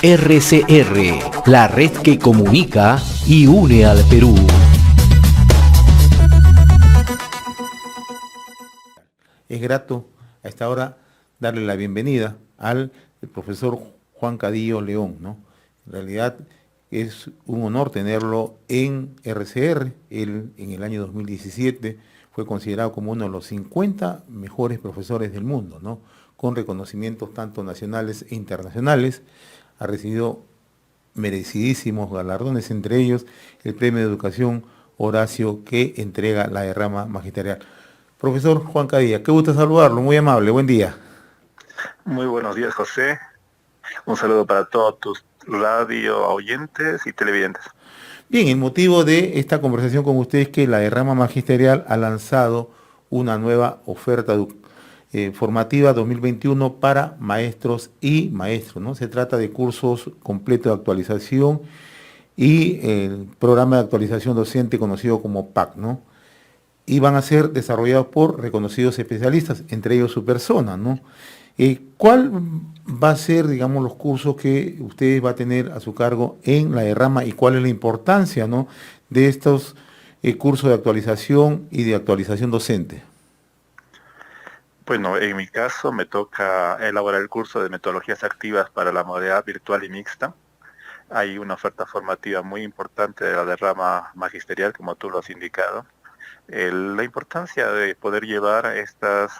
RCR, la red que comunica y une al Perú. Es grato a esta hora darle la bienvenida al profesor Juan Cadillo León, ¿no? En realidad es un honor tenerlo en RCR. Él en el año 2017 fue considerado como uno de los 50 mejores profesores del mundo, ¿no? Con reconocimientos tanto nacionales e internacionales. Ha recibido merecidísimos galardones, entre ellos el Premio de Educación Horacio que entrega la derrama magisterial. Profesor Juan Cadilla, qué gusto saludarlo, muy amable, buen día. Muy buenos días, José. Un saludo para todos tus radio oyentes y televidentes. Bien, el motivo de esta conversación con usted es que la derrama magisterial ha lanzado una nueva oferta formativa 2021 para maestros y maestros, ¿no? Se trata de cursos completos de actualización y el programa de actualización docente conocido como PAC, ¿no? Y van a ser desarrollados por reconocidos especialistas, entre ellos su persona, ¿no? ¿Cuál va a ser, digamos, los cursos que usted va a tener a su cargo en la derrama y cuál es la importancia, ¿no?, de estos cursos de actualización y de actualización docente? Bueno, en mi caso me toca elaborar el curso de metodologías activas para la modalidad virtual y mixta. Hay una oferta formativa muy importante de la derrama magisterial, como tú lo has indicado. La importancia de poder llevar estos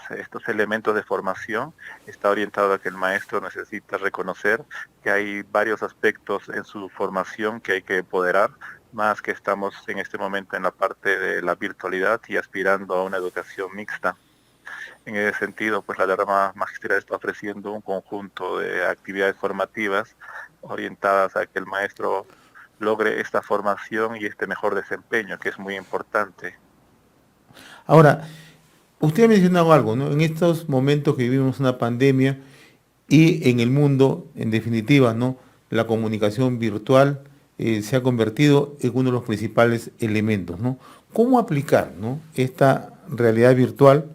elementos de formación está orientado a que el maestro necesita reconocer que hay varios aspectos en su formación que hay que empoderar, más que estamos en este momento en la parte de la virtualidad y aspirando a una educación mixta. En ese sentido, pues la derrama magisterial está ofreciendo un conjunto de actividades formativas orientadas a que el maestro logre esta formación y este mejor desempeño, que es muy importante. Ahora, usted ha mencionado algo, ¿no? En estos momentos que vivimos una pandemia y en el mundo, en definitiva, ¿no?, la comunicación virtual se ha convertido en uno de los principales elementos, ¿no? ¿Cómo aplicar, ¿no?, esta realidad virtual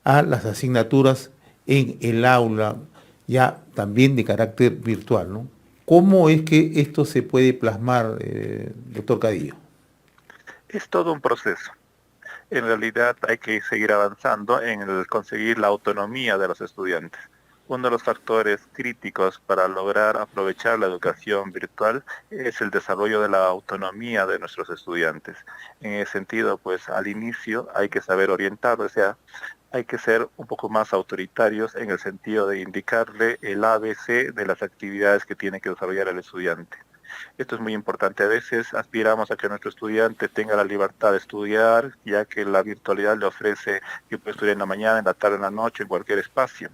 a las asignaturas en el aula, ya también de carácter virtual, ¿no? ¿Cómo es que esto se puede plasmar, doctor Cadillo? Es todo un proceso. En realidad hay que seguir avanzando en el conseguir la autonomía de los estudiantes. Uno de los factores críticos para lograr aprovechar la educación virtual es el desarrollo de la autonomía de nuestros estudiantes. En ese sentido, pues al inicio hay que saber orientar, o sea, hay que ser un poco más autoritarios en el sentido de indicarle el ABC de las actividades que tiene que desarrollar el estudiante. Esto es muy importante. A veces aspiramos a que nuestro estudiante tenga la libertad de estudiar, ya que la virtualidad le ofrece que puede estudiar en la mañana, en la tarde, en la noche, en cualquier espacio.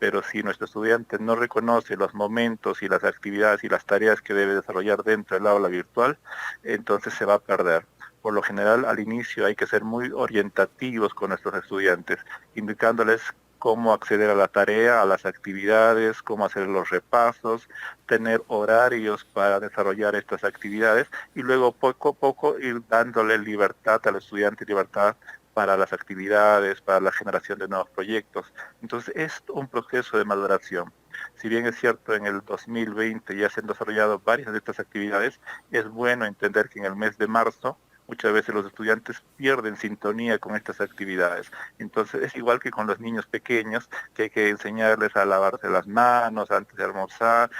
Pero si nuestro estudiante no reconoce los momentos y las actividades y las tareas que debe desarrollar dentro del aula virtual, entonces se va a perder. Por lo general, al inicio hay que ser muy orientativos con nuestros estudiantes, indicándoles cómo acceder a la tarea, a las actividades, cómo hacer los repasos, tener horarios para desarrollar estas actividades y luego poco a poco ir dándole libertad al estudiante, libertad para las actividades, para la generación de nuevos proyectos. Entonces es un proceso de maduración. Si bien es cierto, en el 2020 ya se han desarrollado varias de estas actividades, es bueno entender que en el mes de marzo muchas veces los estudiantes pierden sintonía con estas actividades. Entonces es igual que con los niños pequeños, que hay que enseñarles a lavarse las manos antes de almorzar,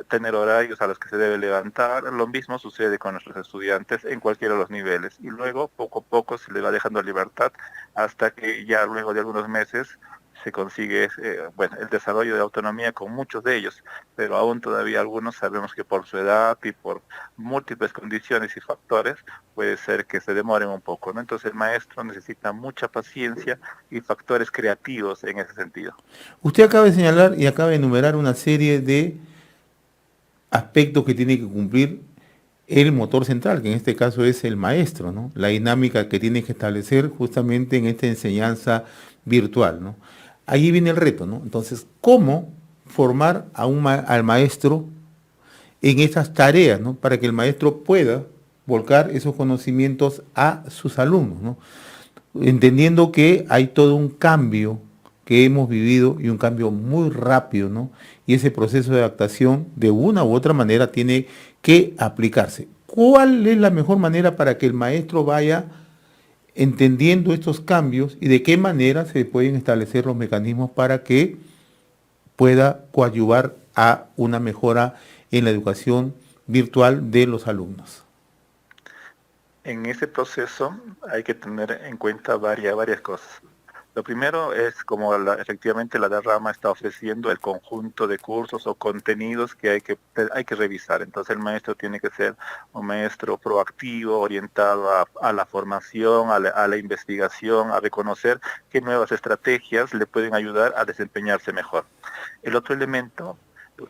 tener horarios a los que se debe levantar. Lo mismo sucede con nuestros estudiantes en cualquiera de los niveles. Y luego, poco a poco, se les va dejando libertad hasta que ya luego de algunos meses se consigue el desarrollo de autonomía con muchos de ellos, pero aún todavía algunos sabemos que por su edad y por múltiples condiciones y factores puede ser que se demoren un poco, ¿no? Entonces el maestro necesita mucha paciencia y factores creativos en ese sentido. Usted acaba de señalar y acaba de enumerar una serie de aspectos que tiene que cumplir el motor central, que en este caso es el maestro, ¿no? La dinámica que tiene que establecer justamente en esta enseñanza virtual, ¿no? Allí viene el reto, ¿no? Entonces, ¿cómo formar al maestro en estas tareas, ¿no?, para que el maestro pueda volcar esos conocimientos a sus alumnos, ¿no? Entendiendo que hay todo un cambio que hemos vivido y un cambio muy rápido, ¿no? Y ese proceso de adaptación de una u otra manera tiene que aplicarse. ¿Cuál es la mejor manera para que el maestro vaya entendiendo estos cambios y de qué manera se pueden establecer los mecanismos para que pueda coadyuvar a una mejora en la educación virtual de los alumnos? En ese proceso hay que tener en cuenta varias cosas. Lo primero es como efectivamente la Derrama está ofreciendo el conjunto de cursos o contenidos que hay que revisar. Entonces el maestro tiene que ser un maestro proactivo, orientado a la formación, a la investigación, a reconocer qué nuevas estrategias le pueden ayudar a desempeñarse mejor. El otro elemento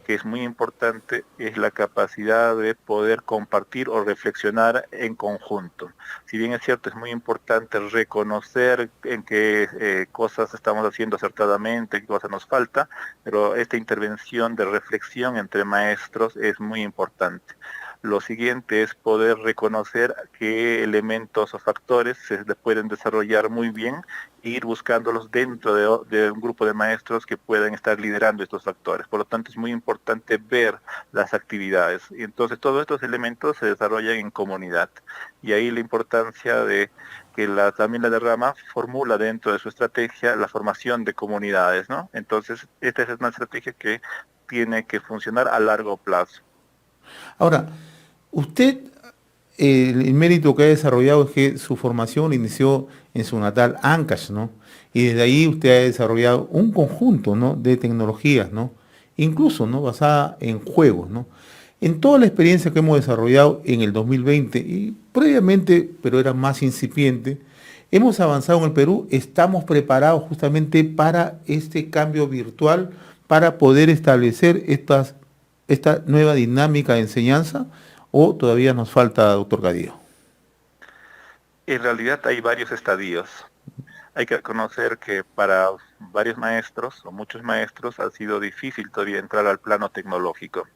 que es muy importante es la capacidad de poder compartir o reflexionar en conjunto. Si bien es cierto, es muy importante reconocer en qué cosas estamos haciendo acertadamente, qué cosas nos falta, pero esta intervención de reflexión entre maestros es muy importante. Lo siguiente es poder reconocer qué elementos o factores se pueden desarrollar muy bien e ir buscándolos dentro de un grupo de maestros que puedan estar liderando estos factores. Por lo tanto, es muy importante ver las actividades. Y entonces, todos estos elementos se desarrollan en comunidad. Y ahí la importancia de que también la Derrama formula dentro de su estrategia la formación de comunidades, ¿no? Entonces, esta es una estrategia que tiene que funcionar a largo plazo. Ahora, usted, el mérito que ha desarrollado es que su formación inició en su natal Ancash, ¿no? Y desde ahí usted ha desarrollado un conjunto, ¿no?, de tecnologías, ¿no?, incluso, ¿no?, basada en juegos, ¿no? En toda la experiencia que hemos desarrollado en el 2020 y previamente, pero era más incipiente, hemos avanzado en el Perú, estamos preparados justamente para este cambio virtual, para poder establecer esta nueva dinámica de enseñanza, o todavía nos falta, doctor Cadillo. En realidad hay varios estadios. Hay que reconocer que para varios maestros o muchos maestros ha sido difícil todavía entrar al plano tecnológico.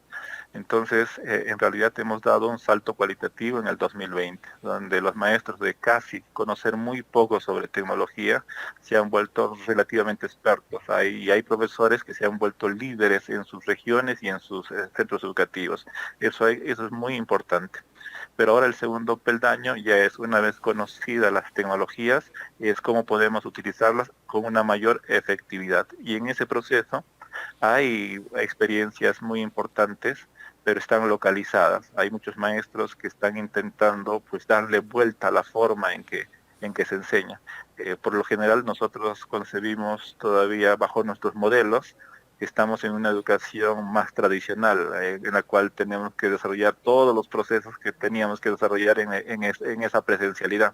Entonces, en realidad hemos dado un salto cualitativo en el 2020, donde los maestros de casi conocer muy poco sobre tecnología se han vuelto relativamente expertos. Hay profesores que se han vuelto líderes en sus regiones y en sus centros educativos. Eso es muy importante. Pero ahora el segundo peldaño ya es, una vez conocidas las tecnologías, es cómo podemos utilizarlas con una mayor efectividad. Y en ese proceso hay experiencias muy importantes, pero están localizadas. Hay muchos maestros que están intentando pues darle vuelta a la forma en que se enseña. Por lo general nosotros concebimos todavía bajo nuestros modelos. Estamos en una educación más tradicional, en la cual tenemos que desarrollar todos los procesos que teníamos que desarrollar en esa presencialidad,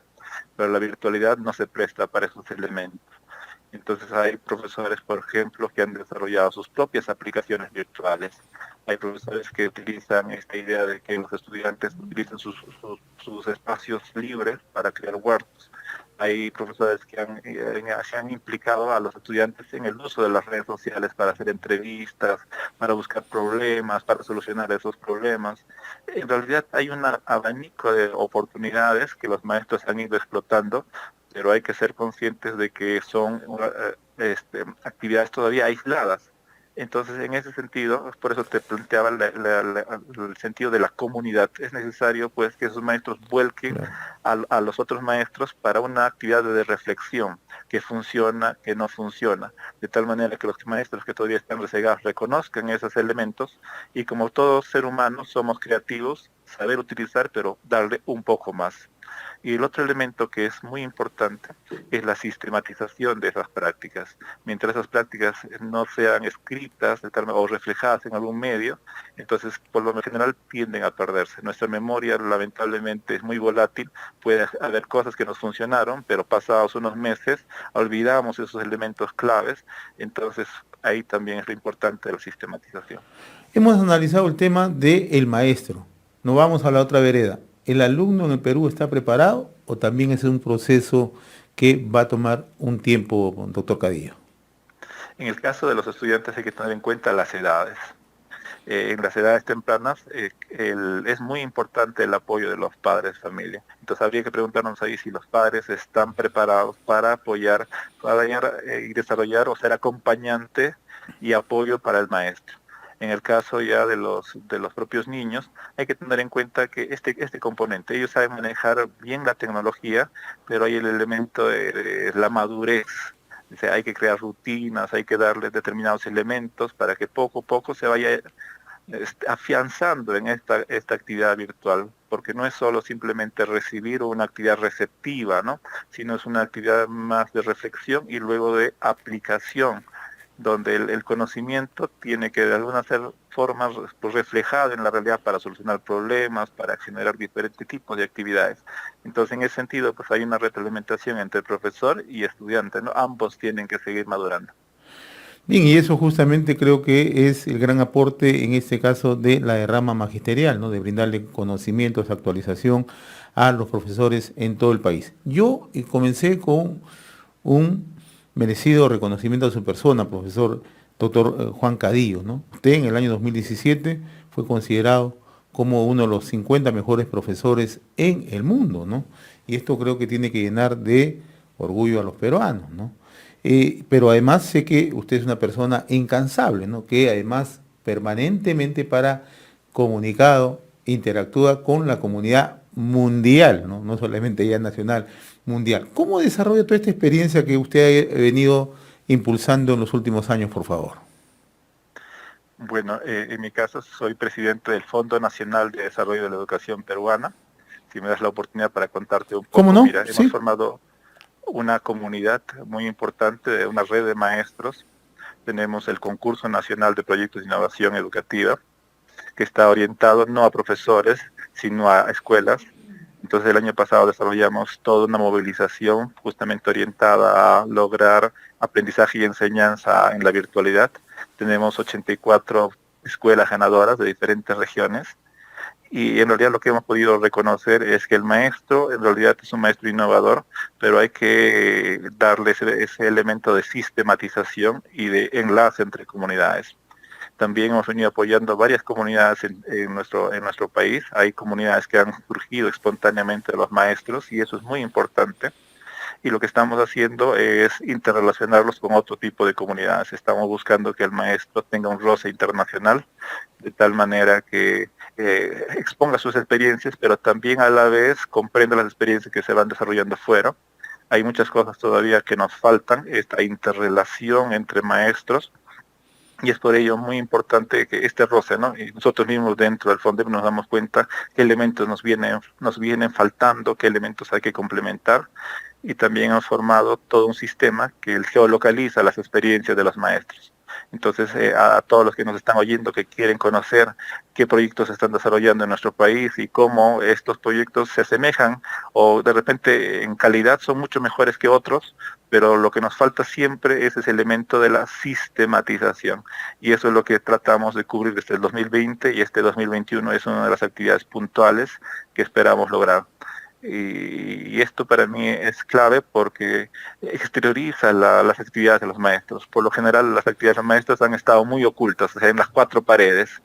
pero la virtualidad no se presta para esos elementos. Entonces hay profesores, por ejemplo, que han desarrollado sus propias aplicaciones virtuales. Hay profesores que utilizan esta idea de que los estudiantes utilicen sus espacios libres para crear huertos. Hay profesores que se han implicado a los estudiantes en el uso de las redes sociales para hacer entrevistas, para buscar problemas, para solucionar esos problemas. En realidad hay un abanico de oportunidades que los maestros han ido explotando, pero hay que ser conscientes de que son actividades todavía aisladas. Entonces, en ese sentido, por eso te planteaba el sentido de la comunidad. Es necesario pues que esos maestros vuelquen a los otros maestros para una actividad de reflexión, que funciona, que no funciona, de tal manera que los maestros que todavía están rezagados reconozcan esos elementos y, como todo ser humano, somos creativos, saber utilizar, pero darle un poco más. Y el otro elemento que es muy importante es la sistematización de esas prácticas. Mientras esas prácticas no sean escritas o reflejadas en algún medio, entonces por lo general tienden a perderse. Nuestra memoria lamentablemente es muy volátil, puede haber cosas que nos funcionaron, pero pasados unos meses olvidamos esos elementos claves, entonces ahí también es lo importante de la sistematización. Hemos analizado el tema del maestro. Nos vamos a la otra vereda. ¿El alumno en el Perú está preparado o también es un proceso que va a tomar un tiempo, doctor Cadillo? En el caso de los estudiantes hay que tener en cuenta las edades. en las edades tempranas, es muy importante el apoyo de los padres de familia. Entonces habría que preguntarnos ahí si los padres están preparados para apoyar, y desarrollar o ser acompañante y apoyo para el maestro. En el caso ya de los propios niños, hay que tener en cuenta que este componente, ellos saben manejar bien la tecnología, pero hay el elemento de la madurez. O sea, hay que crear rutinas, hay que darles determinados elementos para que poco a poco se vaya afianzando en esta actividad virtual, porque no es solo simplemente recibir una actividad receptiva, ¿no? Sino es una actividad más de reflexión y luego de aplicación, donde el conocimiento tiene que de alguna forma pues, reflejado en la realidad para solucionar problemas, para generar diferentes tipos de actividades. Entonces, en ese sentido, pues hay una retroalimentación entre profesor y estudiante, ¿no? Ambos tienen que seguir madurando. Bien, y eso justamente creo que es el gran aporte en este caso de la rama magisterial, ¿no? De brindarle conocimientos, actualización a los profesores en todo el país. Yo comencé con un merecido reconocimiento a su persona, profesor doctor Juan Cadillo, ¿no? Usted en el año 2017 fue considerado como uno de los 50 mejores profesores en el mundo, ¿no? Y esto creo que tiene que llenar de orgullo a los peruanos, ¿no? Pero además sé que usted es una persona incansable, ¿no? Que además permanentemente comunicado, interactúa con la comunidad mundial, ¿no? No solamente ya nacional, mundial. ¿Cómo desarrolla toda esta experiencia que usted ha venido impulsando en los últimos años, por favor? Bueno, en mi caso soy presidente del Fondo Nacional de Desarrollo de la Educación Peruana. Si me das la oportunidad para contarte un poco, ¿Cómo no? mira, Sí. hemos formado una comunidad muy importante, de una red de maestros. Tenemos el Concurso Nacional de Proyectos de Innovación Educativa, que está orientado no a profesores, sino a escuelas. Entonces el año pasado desarrollamos toda una movilización justamente orientada a lograr aprendizaje y enseñanza en la virtualidad. Tenemos 84 escuelas ganadoras de diferentes regiones. Y en realidad lo que hemos podido reconocer es que el maestro en realidad es un maestro innovador, pero hay que darle ese elemento de sistematización y de enlace entre comunidades. También hemos venido apoyando varias comunidades en nuestro país. Hay comunidades que han surgido espontáneamente de los maestros y eso es muy importante. Y lo que estamos haciendo es interrelacionarlos con otro tipo de comunidades. Estamos buscando que el maestro tenga un roce internacional, de tal manera que exponga sus experiencias, pero también a la vez comprenda las experiencias que se van desarrollando fuera. Hay muchas cosas todavía que nos faltan, esta interrelación entre maestros, y es por ello muy importante que este roce, ¿no? Y nosotros mismos dentro del FONDEP nos damos cuenta qué elementos nos vienen faltando, qué elementos hay que complementar, y también hemos formado todo un sistema que geolocaliza las experiencias de los maestros. Entonces, a todos los que nos están oyendo, que quieren conocer qué proyectos se están desarrollando en nuestro país y cómo estos proyectos se asemejan o de repente en calidad son mucho mejores que otros, pero lo que nos falta siempre es ese elemento de la sistematización. Y eso es lo que tratamos de cubrir desde el 2020 y este 2021 es una de las actividades puntuales que esperamos lograr. Y esto para mí es clave porque exterioriza las actividades de los maestros. Por lo general las actividades de los maestros han estado muy ocultas, o sea, en las cuatro paredes.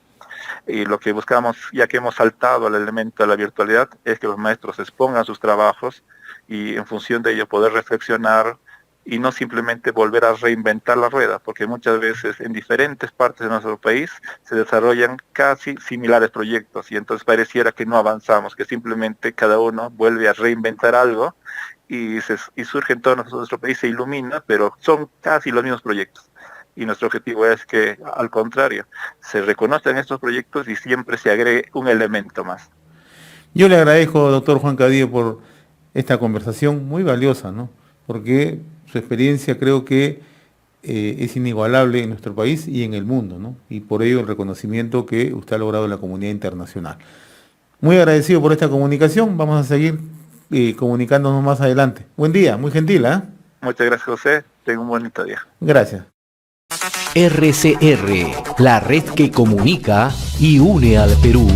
Y lo que buscamos, ya que hemos saltado al elemento de la virtualidad, es que los maestros expongan sus trabajos y en función de ello poder reflexionar y no simplemente volver a reinventar la rueda, porque muchas veces en diferentes partes de nuestro país se desarrollan casi similares proyectos y entonces pareciera que no avanzamos, que simplemente cada uno vuelve a reinventar algo y surge en todo nuestro país, se ilumina, pero son casi los mismos proyectos. Y nuestro objetivo es que, al contrario, se reconozcan estos proyectos y siempre se agregue un elemento más. Yo le agradezco, doctor Juan Cadillo, por esta conversación muy valiosa, ¿no? Porque su experiencia creo que es inigualable en nuestro país y en el mundo, ¿no? Y por ello el reconocimiento que usted ha logrado en la comunidad internacional. Muy agradecido por esta comunicación, vamos a seguir comunicándonos más adelante. Buen día, muy gentil, ¿eh? Muchas gracias, José, tenga un bonito día. Gracias. RCR, la red que comunica y une al Perú.